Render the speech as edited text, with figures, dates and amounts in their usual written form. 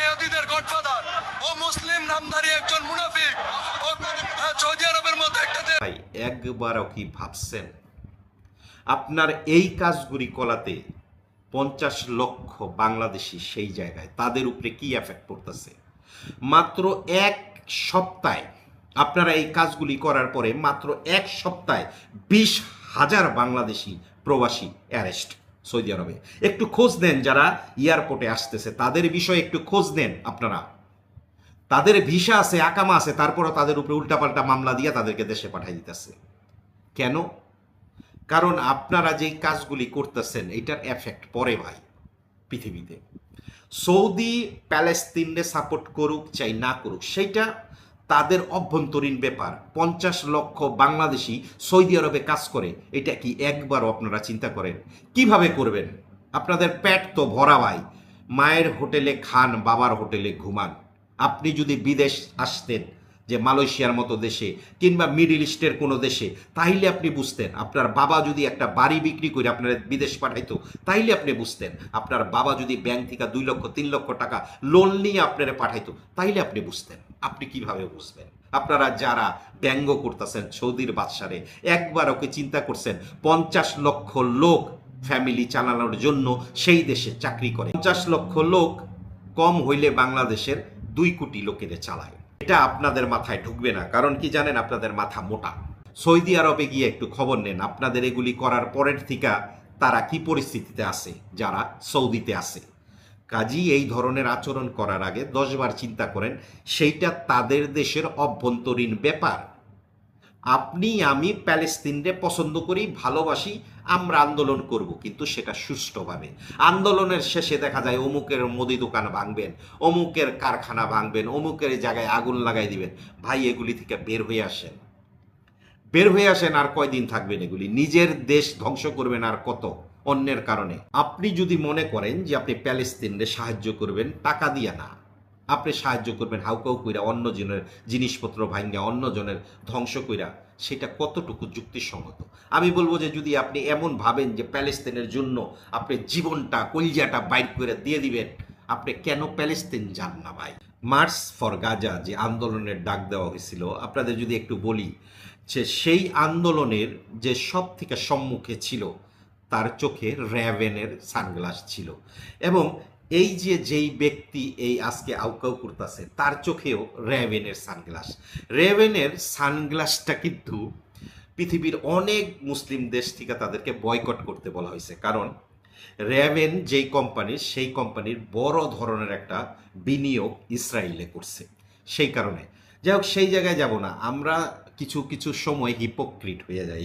ইহুদিদের গডফাদার, ও মুসলিম নামধারী একজন মুনাফিক, ও সৌদি আরবের মতো একটা দেশ। ভাই একবারও কি ভাবছেন আপনার এই কাজগুলি করাতে 50 লক্ষ বাংলাদেশি সেই জায়গায় তাদের উপরে কি এফেক্ট পড়তেছে? মাত্র এক সপ্তাহে আপনারা এই কাজগুলি করার পরে মাত্র এক সপ্তাহে 20,000 বাংলাদেশি প্রবাসী অ্যারেস্ট সৌদি আরবে। একটু খোঁজ নেন, যারা এয়ারপোর্টে আসতেছে তাদের বিষয়ে একটু খোঁজ নেন আপনারা। তাদের ভিসা আছে, আকামা আছে, তারপরও তাদের উপরে উল্টাপাল্টা মামলা দিয়ে তাদেরকে দেশে পাঠিয়ে দিতেছে। কেন? কারণ আপনারা যেই কাজগুলি করতেছেন এটার এফেক্ট পড়ে ভাই পৃথিবীতে। সৌদি প্যালেস্তিনে সাপোর্ট করুক চাই না করুক সেইটা তাদের অভ্যন্তরীণ ব্যাপার। 50 লক্ষ বাংলাদেশি সৌদি আরবে কাজ করে, এটা কি একবারও আপনারা চিন্তা করেন? কিভাবে করবেন? আপনাদের পেট তো ভরা ভাই, মায়ের হোটেলে খান, বাবার হোটেলে ঘুমান। আপনি যদি বিদেশ আসতেন, যে মালয়েশিয়ার মতো দেশে কিংবা মিডল ইস্টের কোনো দেশে, তাইলে আপনি বুঝতেন। আপনার বাবা যদি একটা বাড়ি বিক্রি করে আপনার বিদেশ পাঠাইতো, তাইলে আপনি বুঝতেন। আপনার বাবা যদি ব্যাংক থেকে 2 লক্ষ 3 লক্ষ টাকা লোন নিয়ে আপনারা পাঠাইতো, তাইলে আপনি বুঝতেন। আপনি কিভাবে বুঝবেন? আপনারা যারা ব্যঙ্গ করতেছেন সৌদির বাদশারে, একবার ওকে চিন্তা করছেন 50 লক্ষ লোক ফ্যামিলি চালানোর জন্য সেই দেশে চাকরি করে। 50 লক্ষ লোক কম হইলে বাংলাদেশের 2 কোটি লোকেদের চালায়। এটা আপনাদের মাথায় ঢুকবে না, কারণ কি জানেন? আপনাদের মাথা মোটা। সৌদি আরবে গিয়ে একটু খবর নেন আপনাদের এগুলি করার পরের থেকে তারা কি পরিস্থিতিতে আছে, যারা সৌদিতে আছে। কাজী এই ধরনের আচরণ করার আগে 10 বার চিন্তা করেন, সেইটা তাদের দেশের অভ্যন্তরীণ ব্যাপার। আপনি আমি প্যালেস্তিনকে পছন্দ করি, ভালোবাসি, আমরা আন্দোলন করব, কিন্তু সেটা সুষ্ঠুভাবে। আন্দোলনের শেষে দেখা যায় অমুকের মুদি দোকান ভাঙবেন, অমুকের কারখানা ভাঙবেন, অমুকের জায়গায় আগুন লাগাই দিবেন। ভাই এগুলি থেকে বের হয়ে আসেন, বের হয়ে আসেন। আর কয়দিন থাকবেন এগুলি? নিজের দেশ ধ্বংস করবেন আর কত অন্যের কারণে। আপনি যদি মনে করেন যে আপনি প্যালেস্তিনকে সাহায্য করবেন টাকা দিয়া, না, আপনি সাহায্য করবেন হাউকাউ কইরা, অন্য জনের জিনিসপত্র ভাঙ্গা, অন্য জনের ধ্বংস কইরা, সেটা কতটুকু যুক্তিসঙ্গত? আমি বলবো যে যদি আপনি এমন ভাবেন যে প্যালেস্তিনের জন্য আপনি জীবনটা কলিজাটা বাইর করে দিয়ে দিবেন, আপনি কেন প্যালেস্তিন যান না ভাই? মার্চ ফর গাজা যে আন্দোলনের ডাক দেওয়া হয়েছিল, আপনাদের যদি একটু বলি, যে সেই আন্দোলনের যে সব থেকে সম্মুখে ছিল, তার চোখে র্যাভেনের সানগ্লাস ছিল। এবং এই যে যেই ব্যক্তি এই আজকে আউকাউ করতেছে, তার চোখেও র্যাভেনের সানগ্লাস। র্যাভেনের সানগ্লাসটা কিন্তু পৃথিবীর অনেক মুসলিম দেশ থেকে তাদেরকে বয়কট করতে বলা হয়েছে, কারণ র্যাভেন যেই কোম্পানির, সেই কোম্পানির বড় ধরনের একটা বিনিয়োগ ইসরায়েলে করছে। সেই কারণে যাই হোক, সেই জায়গায় যাব না আমরা। কিছু কিছু সময় হিপোক্রিট হয়ে যায়।